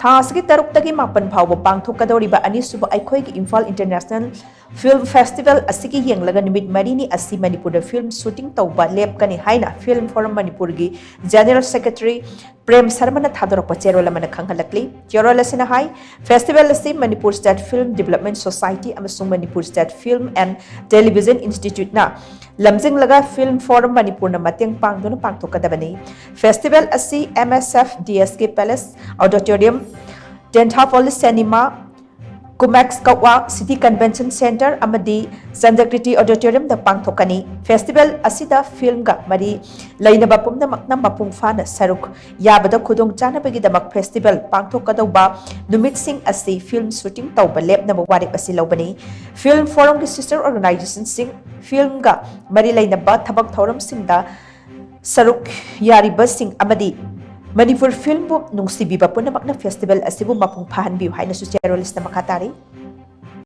ꯊꯥꯁꯤꯒꯤ 6ꯇꯒꯤ 8 ꯐꯥꯎꯕ ꯄꯥꯡꯊꯣꯛꯀꯗꯧꯔꯤꯕ ꯑꯅꯤꯁꯨꯕ ꯑꯩꯈꯣꯏꯒꯤ ꯏꯝꯐꯥꯜ ꯏꯟꯇꯔꯅꯦꯁꯅꯦꯜ ꯐꯤꯜꯝ ꯐꯦꯁꯇꯤꯚꯦꯜ ꯑꯁꯤꯒꯤ ꯌꯦꯡꯂꯒ ꯅꯨꯃꯤꯠ 4ꯅꯤ ꯑꯁꯤ ꯃꯅꯤꯄꯨꯔꯗ ꯐꯤल्म ꯁꯨꯇꯤꯡ ꯇꯧꯕ ꯂꯦꯞꯀꯅꯤ ꯍꯥꯏꯅ ꯐꯤल्म ꯐꯣꯔꯝ ꯃꯅꯤꯄꯨꯔꯒꯤ ꯖꯦꯅꯔꯦꯜ ꯁꯦꯀ꯭रेटरी प्रेम शर्मा थादरप चेरोल खंगलकली चेरोल हाई festival Manipur state film development society Manipur state film and television institute लमजिंग फिल्म फोरम मणिपुर मतेंग पांगदुना पांगथोकदबनी festival MSF DSK palace auditorium टेंथापोलिस सिनेमा कुमैक्स कौवा सिटी कन्वेंशन सेंटर अमदी चंद्रकृति ऑडिटोरियम द पांगथोकनी फेस्टिवल असिदा फिल्म गा मरी लैनबा पुमनमकना मपुंग फाना सरुक याबदा खुदोंग चानबगीदमक फेस्टिवल पांगथोकदौबा नुमितसिंग असि फिल्म शूटिंग तौबा लेपनब वारेप असि लौबनी फिल्म फोरम की सिस्टर ऑर्गेनाइजेशन सिंग फिल्म गा मरी लैनबा थबक थौरम सिंगदा सरुक यारिबा सिंग अमदी मणिपुर फिल्म नुंसीबीबा पुनमकना फेस्टिवल असिबु मपुंग फाहनबिउ हाइनसु चेरोलिस्ना मखा तारी।